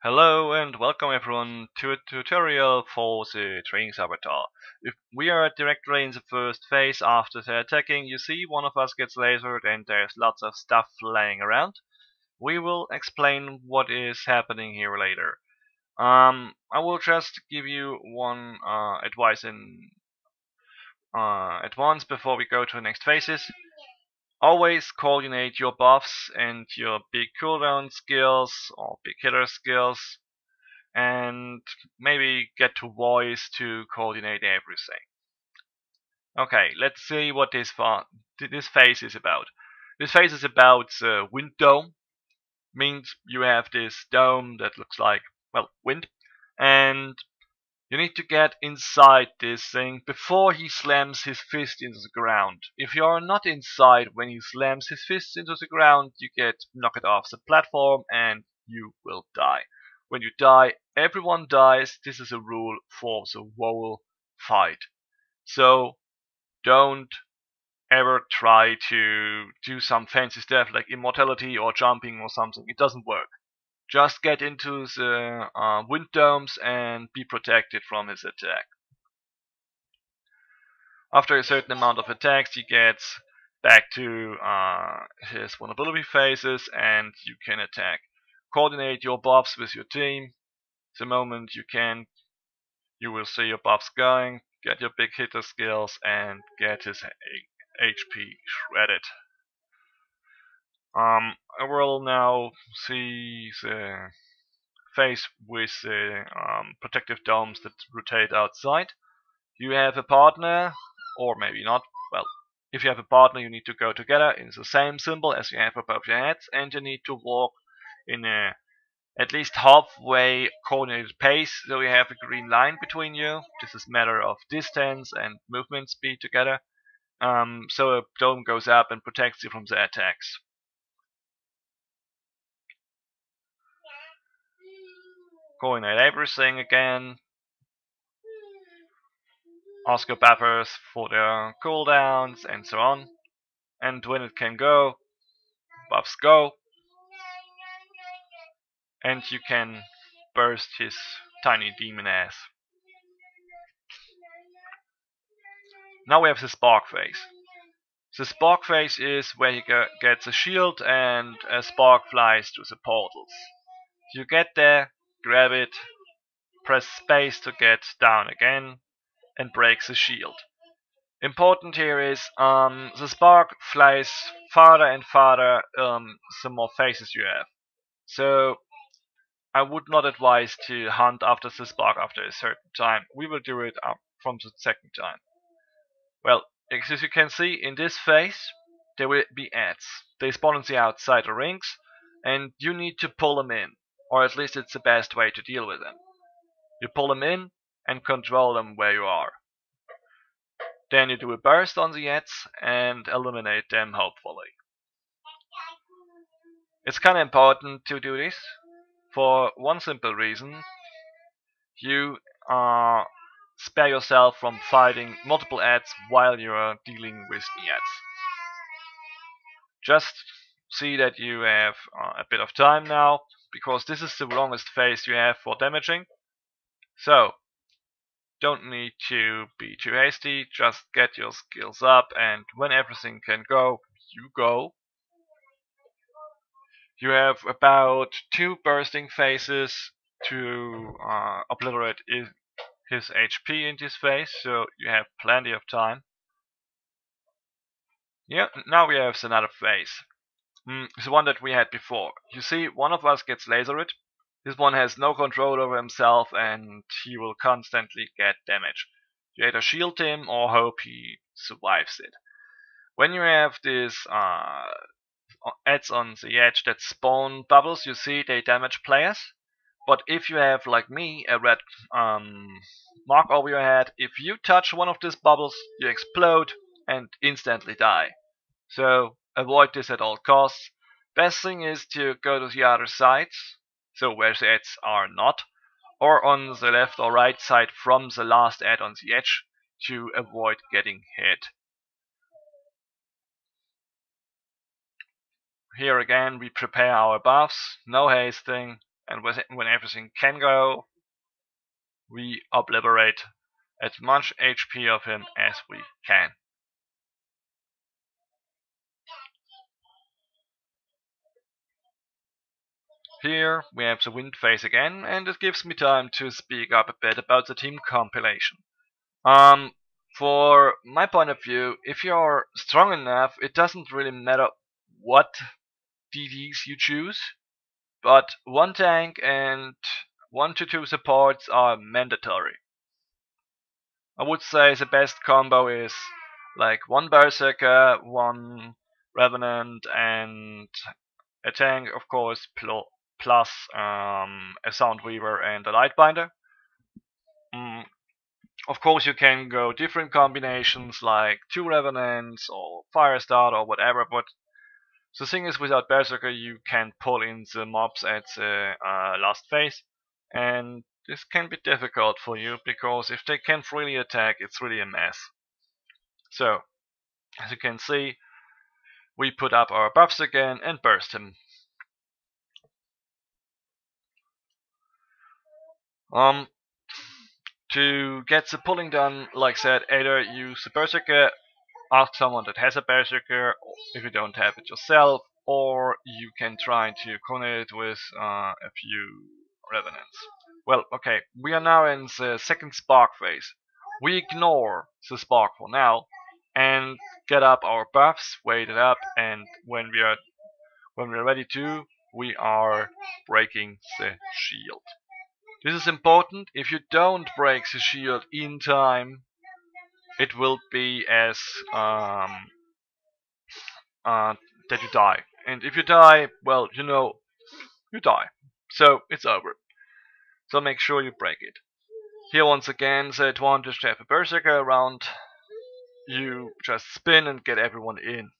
Hello and welcome everyone to a tutorial for the training avatar. If we are directly in the first phase after the attacking, you see one of us gets lasered and there's lots of stuff laying around. We will explain what is happening here later. I will just give you one advice in advance before we go to the next phases. Always coordinate your buffs and your big cooldown skills or big hitter skills, and maybe get to voice to coordinate everything. Okay, let's see what this phase is about. This phase is about the wind dome. Means you have this dome that looks like, well, wind, and you need to get inside this thing before he slams his fist into the ground. If you are not inside when he slams his fist into the ground, you get knocked off the platform and you will die. When you die, everyone dies. This is a rule for the whole fight. So don't ever try to do some fancy stuff like immortality or jumping or something. It doesn't work. Just get into the wind domes and be protected from his attack. After a certain amount of attacks, he gets back to his vulnerability phases and you can attack. Coordinate your buffs with your team. The moment you can, you will see your buffs going, get your big hitter skills, and get his HP shredded. I will now see the phase with the protective domes that rotate outside. You have a partner, or maybe not. Well, if you have a partner, you need to go together in the same symbol as you have above your heads, and you need to walk in a at least halfway coordinated pace, so you have a green line between you. This is a matter of distance and movement speed together. So a dome goes up and protects you from the attacks. Coordinate everything again. Ask your buffers for their cooldowns and so on. And when it can go, buffs go. And you can burst his tiny demon ass. Now we have the spark phase. The spark phase is where he gets a shield and a spark flies to the portals. You get there, grab it, press space to get down again, and break the shield. Important here is the spark flies farther and farther the more phases you have. So I would not advise to hunt after the spark after a certain time. We will do it from the second time. Well, as you can see in this phase, there will be ads. They spawn on the outside rings, and you need to pull them in, or at least it's the best way to deal with them. You pull them in and control them where you are. Then you do a burst on the ads and eliminate them, hopefully. It's kind of important to do this for one simple reason. You spare yourself from fighting multiple ads while you are dealing with the ads. Just see that you have a bit of time now, because this is the longest phase you have for damaging. So don't need to be too hasty, just get your skills up, and when everything can go, you go. You have about 2 bursting phases to obliterate his HP in this phase, so you have plenty of time. Yeah, now we have another phase. The one that we had before. You see, one of us gets lasered. This one has no control over himself and he will constantly get damage. You either shield him or hope he survives it. When you have these ads on the edge that spawn bubbles, you see they damage players. But if you have, like me, a red mark over your head, if you touch one of these bubbles, you explode and instantly die. So avoid this at all costs. Best thing is to go to the other sides, so where the ads are not, or on the left or right side from the last ad on the edge to avoid getting hit. Here again we prepare our buffs, no hasting, and when everything can go, we obliterate as much HP of him as we can. Here we have the wind phase again, and it gives me time to speak up a bit about the team compilation. For my point of view, if you're strong enough, it doesn't really matter what DDs you choose, but one tank and 1 to 2 supports are mandatory. I would say the best combo is like 1 Berserker, 1 Revenant, and a tank, of course, plus a Soundweaver and a Lightbinder. Of course, you can go different combinations like 2 Revenants or Firestart or whatever, but the thing is, without Berserker, you can pull in the mobs at the last phase, and this can be difficult for you because if they can't really attack, it's really a mess. So, as you can see, we put up our buffs again and burst him. To get the pulling done, like I said, either use the Berserker, ask someone that has a Berserker, if you don't have it yourself, or you can try to coordinate it with a few Revenants. Well, okay, we are now in the second spark phase. We ignore the spark for now and get up our buffs, wait it up, and when we're ready to, we are breaking the shield. This is important. If you don't break the shield in time, it will be as that you die. And if you die, well, you know, you die. So it's over. So make sure you break it. Here once again, the advantage to have a Berserker around. You just spin and get everyone in.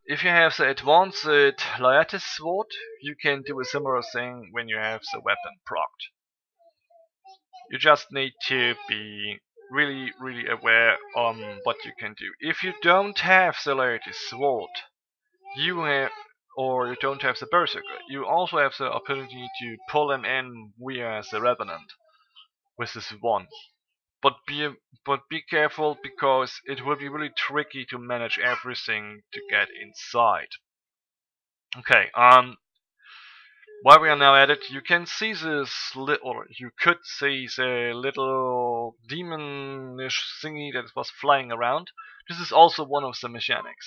If you have the advanced Laertes sword, you can do a similar thing when you have the weapon procced. You just need to be really aware on what you can do. If you don't have the Laertes sword, or you don't have the Berserker, you also have the opportunity to pull him in via the Revenant with this one. But be careful, because it will be really tricky to manage everything to get inside. Okay, while we are now at it, you can see this little, you could see the little demonish thingy that was flying around. This is also one of the mechanics.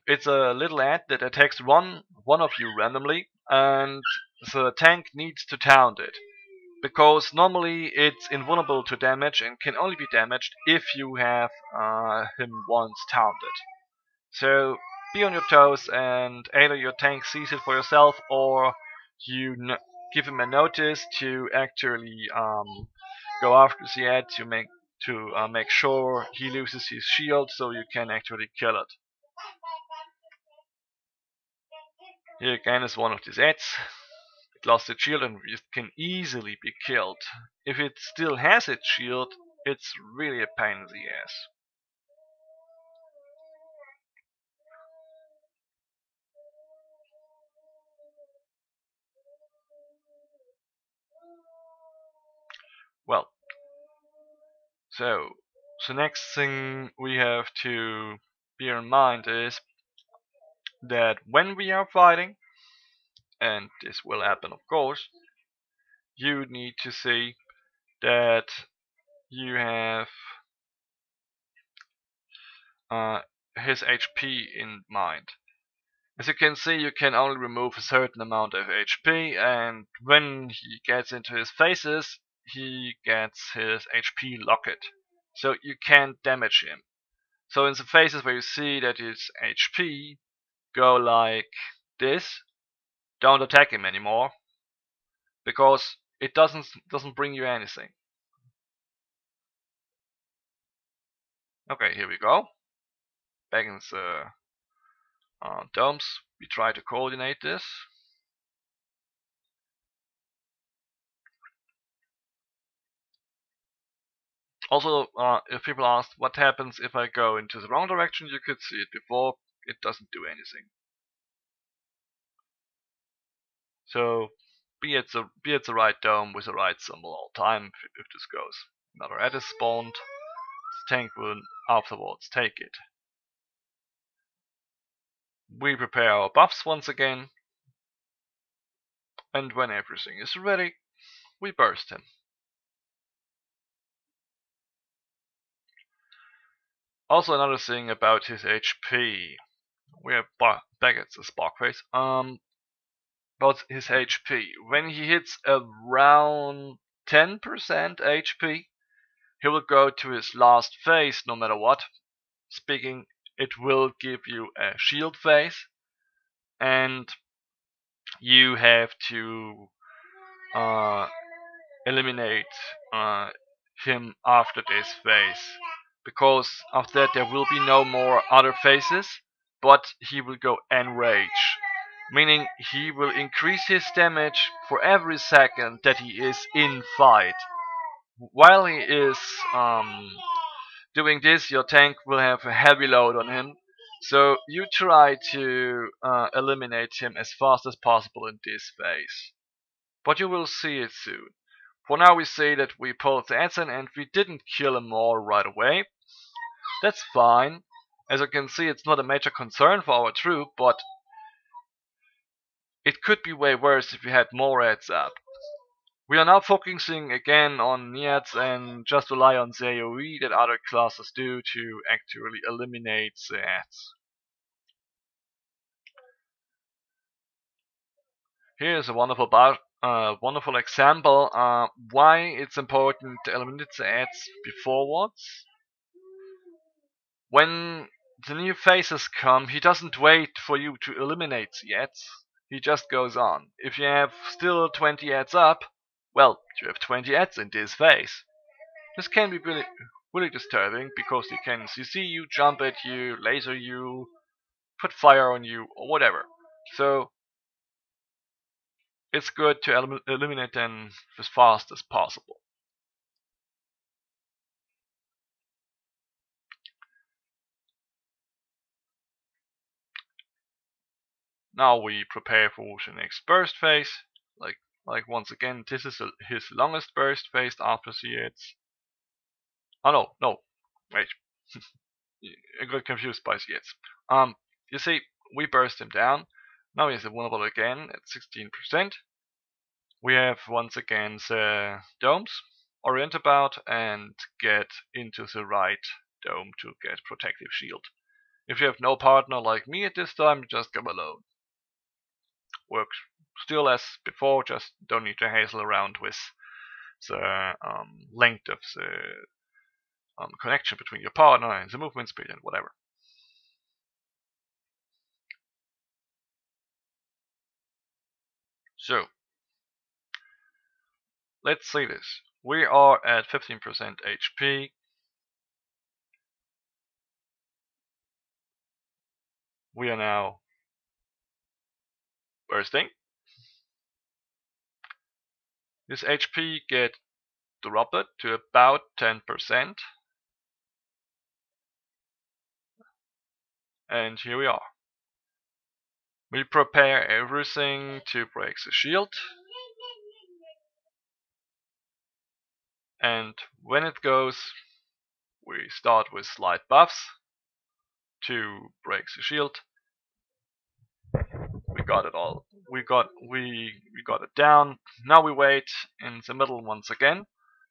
It's a little ant that attacks one of you randomly, and the tank needs to taunt it. Because normally it's invulnerable to damage and can only be damaged if you have him once taunted. So be on your toes, and either your tank sees it for yourself, or you give him a notice to actually go after the ad to make sure he loses his shield, so you can actually kill it. Here again is one of these ads. It lost its shield and it can easily be killed. If it still has its shield, it's really a pain in the ass. Well, so the next thing we have to bear in mind is that when we are fighting, and this will happen of course, you need to see that you have his HP in mind. As you can see, you can only remove a certain amount of HP, and when he gets into his phases, he gets his HP locked. So you can't damage him. So in the phases where you see that his HP go like this, don't attack him anymore, because it doesn't bring you anything. Okay, here we go. Back in the domes, we try to coordinate this. Also, if people ask what happens if I go into the wrong direction, you could see it before. It doesn't do anything. So be at the right dome with the right symbol all the time if this goes. Another edit is spawned. The tank will afterwards take it. We prepare our buffs once again, and when everything is ready, we burst him. Also another thing about his HP. We are back at the spark phase. About his HP. When he hits around 10% HP, he will go to his last phase no matter what. Speaking, it will give you a shield phase, and you have to eliminate him after this phase, because after that there will be no more other phases, but he will go enrage, meaning he will increase his damage for every second that he is in fight. While he is doing this, your tank will have a heavy load on him, so you try to eliminate him as fast as possible in this phase. But you will see it soon. For now we say that we pulled the Edson and we didn't kill him all right away. That's fine. As you can see, it's not a major concern for our troop, but it could be way worse if we had more ads up. We are now focusing again on Niats and just rely on the AoE that other classes do to actually eliminate the ads. Here's a wonderful example why it's important to eliminate the ads beforewards. When the new phases come, he doesn't wait for you to eliminate the ads. He just goes on. If you have still 20 ads up, well, you have 20 ads in this phase. This can be really disturbing because he can CC you, jump at you, laser you, put fire on you, or whatever. So it's good to eliminate them as fast as possible. Now we prepare for the next burst phase. Like once again, this is his longest burst phase after the ads. Oh no, wait. I got confused by the ads. You see, we burst him down. Now he's vulnerable again at 16%. We have once again the domes. Orient about and get into the right dome to get protective shield. If you have no partner like me at this time, just go alone. Works still as before, just don't need to hassle around with the length of the connection between your partner and the movement speed and whatever. So, let's see this. We are at 15% HP. We are now bursting. This HP get dropped to about 10%. And here we are. We prepare everything to break the shield. And when it goes, we start with slight buffs to break the shield. We got it all. We got it down. Now we wait in the middle once again.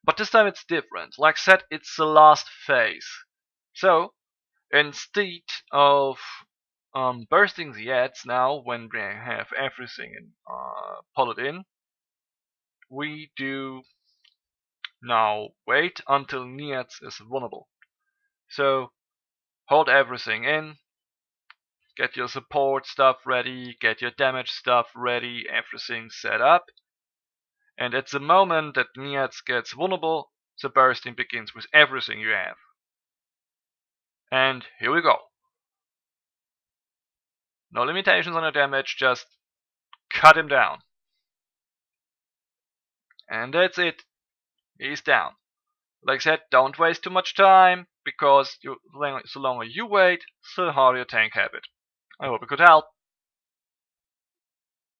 But this time it's different. Like I said, it's the last phase. So instead of bursting the ads now when we have everything pulled in, we do now wait until Niats is vulnerable. So hold everything in, get your support stuff ready, get your damage stuff ready, everything set up. And at the moment that Niats gets vulnerable, the bursting begins with everything you have. And here we go. No limitations on your damage, just cut him down. And that's it. He's down. Like I said, don't waste too much time, because the longer you wait, the harder your tank have it. I hope it could help.